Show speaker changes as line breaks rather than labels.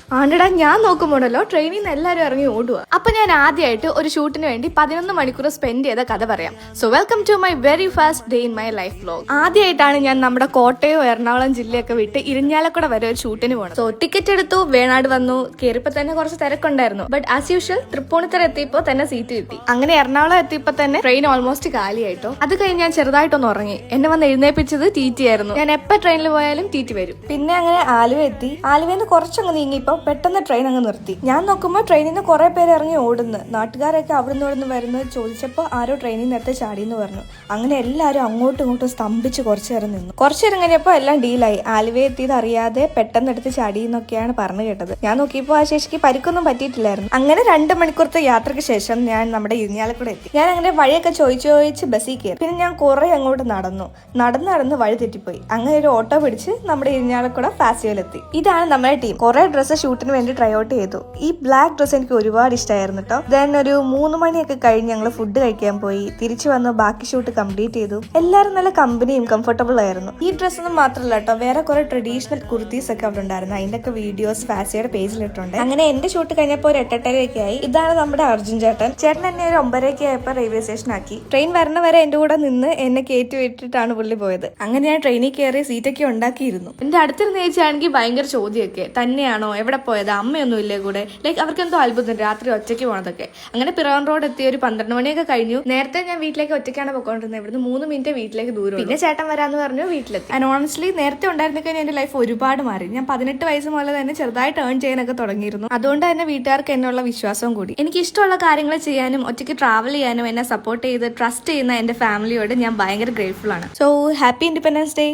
ആണ്ടടാ ഞാൻ നോക്കുമ്പോഴല്ലോ ട്രെയിനിൽ നിന്ന് എല്ലാവരും ഇറങ്ങി ഓടുക. അപ്പൊ ഞാൻ ആദ്യമായിട്ട് ഒരു ഷൂട്ടിന് വേണ്ടി 11 മണിക്കൂർ സ്പെൻഡ് ചെയ്ത കഥ പറയാം. So welcome to my very first day in my life vlog. ആദ്യമായിട്ടാണ് ഞാൻ നമ്മുടെ കോട്ടയം എറണാകുളം ജില്ലയൊക്കെ വിട്ട് ഇരിഞ്ഞാലക്കുട വരെ ഒരു ഷൂട്ടിന് പോകണം. സോ ടിക്കറ്റ് എടുത്തു, വേണാട് വന്നു. കയറിയപ്പോ തന്നെ കുറച്ച് തിരക്കുണ്ടായിരുന്നു. ബട്ട് ആസ് യൂഷ്വൽ തൃപ്പൂണിത്തറ എത്തിയപ്പോ തന്നെ സീറ്റ് കിട്ടി. അങ്ങനെ എറണാകുളം എത്തിയപ്പോ തന്നെ ട്രെയിൻ ഓൾമോസ്റ്റ് കാലിയായിട്ടോ. അത് കഴിഞ്ഞ് ഞാൻ ചെറുതായിട്ടൊന്ന് ഉറങ്ങി. എന്നെ വന്ന് എഴുന്നേപ്പിച്ചത് ടി ആയിരുന്നു. ഞാൻ എപ്പോൾ ട്രെയിനിൽ പോയാലും ടി വരും. പിന്നെ അങ്ങനെ ആലുവ എത്തി. ആലുവന്ന് കുറച്ചങ്ങ് നീങ്ങിയപ്പോ പെട്ടെന്ന് ട്രെയിൻ അങ്ങ് നിർത്തി. ഞാൻ നോക്കുമ്പോൾ ട്രെയിനിൽ നിന്ന് കുറെ പേര് ഇറങ്ങി ഓടുന്നു. നാട്ടുകാരൊക്കെ അവിടുന്ന് ഇവിടുന്ന് വരുന്നത് ചോദിച്ചപ്പോൾ ആരോ ട്രെയിനിൽ നേരത്തെ ചാടിയെന്ന് പറഞ്ഞു. അങ്ങനെ എല്ലാവരും അങ്ങോട്ടും ഇങ്ങോട്ടും സ്തംഭിച്ച് കുറച്ചു നേരം നിന്നു. കുറച്ചു നേരം കഴിഞ്ഞപ്പോൾ എല്ലാം ഡീലായി. ആലുവ എത്തിയത് അറിയാതെ പെട്ടെന്ന് എടുത്ത് ചാടിയെന്നൊക്കെയാണ് പറഞ്ഞു കേട്ടത്. ഞാൻ നോക്കിയപ്പോൾ ആ ശേഷിക്ക് പരിക്കൊന്നും പറ്റിയിട്ടില്ലായിരുന്നു. അങ്ങനെ 2 മണിക്കൂറത്തെ യാത്രയ്ക്ക് ശേഷം ഞാൻ നമ്മുടെ ഇരിഞ്ഞാലക്കുട എത്തി. ഞാൻ അങ്ങനെ വഴിയൊക്കെ ചോദിച്ച് ബസ്സിൽ കയറി. പിന്നെ ഞാൻ കുറെ അങ്ങോട്ട് നടന്ന് വഴി തെറ്റിപ്പോയി. അങ്ങനെ ഒരു ഓട്ടോ പിടിച്ച് നമ്മുടെ ഇരിഞ്ഞാലക്കുട ഫാസ്റ്റിവലെത്തി. ഇതാണ് നമ്മുടെ ടീം. കുറെ ഡ്രസ്സ് ഷൂട്ടിന് വേണ്ടി ട്രൈ ഔട്ട് ചെയ്തു. ഈ ബ്ലാക്ക് ഡ്രസ്സ് എനിക്ക് ഒരുപാട് ഇഷ്ടമായിരുന്നു കേട്ടോ. ദെൻ ഒരു 3 മണിയൊക്കെ കഴിഞ്ഞ് ഞങ്ങൾ ഫുഡ് കഴിക്കാൻ പോയി. തിരിച്ചു വന്ന് ബാക്കി ഷൂട്ട് കംപ്ലീറ്റ് ചെയ്തു. എല്ലാവരും നല്ല കമ്പനിയും കംഫർട്ടബിൾ ആയിരുന്നു. ഈ ഡ്രസ്സ് ഒന്നും മാത്രമല്ല കേട്ടോ, വേറെ കുറെ ട്രഡീഷണൽ കുർത്തീസ് ഒക്കെ അവിടെ ഉണ്ടായിരുന്നു. അതിന്റെ ഒക്കെ വീഡിയോസ് ഫാസിയുടെ പേജിലിട്ടുണ്ട്. അങ്ങനെ എന്റെ ഷൂട്ട് കഴിഞ്ഞപ്പോൾ ഒരു 8:30 ആയി. ഇതാണ് നമ്മുടെ അർജുൻ ചേട്ടൻ എന്നെ ഒരു 9:30 ആയപ്പോൾ റെയിൽവേ സ്റ്റേഷനാക്കി. ട്രെയിൻ വരണ വരെ എന്റെ കൂടെ നിന്ന് എന്നെ കയറ്റി വിട്ടിട്ടാണ് പുള്ളി പോയത്. അങ്ങനെ ഞാൻ ട്രെയിനിൽ കയറി സീറ്റൊക്കെ ഉണ്ടാക്കിയിരുന്നു. എന്റെ അടുത്തിരുന്ന് ചേച്ചിയാണെങ്കിൽ ഭയങ്കര ചോദ്യമൊക്കെ, തന്നെയാണോ, എവിടെ പോയത്, അമ്മയൊന്നും ഇല്ലേ കൂടെ. ലൈക്ക് അവർക്ക് എന്തോ അത്ഭുതം രാത്രി ഒറ്റയ്ക്ക് പോണതൊക്കെ. അങ്ങനെ പിറവൻ റോഡ് എത്തി. ഒരു 12 മണിയൊക്കെ കഴിഞ്ഞു. നേരത്തെ ഞാൻ വീട്ടിലേക്ക് ഒറ്റയ്ക്കാണ് പോയിക്കൊണ്ടിരുന്നത്. ഇവിടുന്ന് 3 മിനിറ്റ് വീട്ടിലേക്ക് ദൂരം. പിന്നെ ചേട്ടൻ വരാന്ന് പറഞ്ഞു വീട്ടിലെത്തി. ആൻഡ് ഓണസ്റ്റ്ലി നേരത്തെ ഉണ്ടായിരുന്നെങ്കിൽ എന്റെ ലൈഫ് ഒരുപാട് മാറി. ഞാൻ 18 വയസ്സ് മുതൽ തന്നെ ചെറുതായിട്ട് ഏൺ ചെയ്യാനൊക്കെ തുടങ്ങിയിരുന്നു. അതുകൊണ്ട് തന്നെ വീട്ടുകാർക്ക് എന്നുള്ള വിശ്വാസവും കൂടി. എനിക്ക് ഇഷ്ടമുള്ള കാര്യങ്ങൾ ചെയ്യാനും ഒറ്റയ്ക്ക് ട്രാവൽ ചെയ്യാനും എന്നെ സപ്പോർട്ട് ചെയ്ത് ട്രസ്റ്റ് ചെയ്യുന്ന എന്റെ ഫാമിലിയോട് ഞാൻ ഭയങ്കര ഗ്രേറ്റ്ഫുൾ ആണ്. So happy independence day.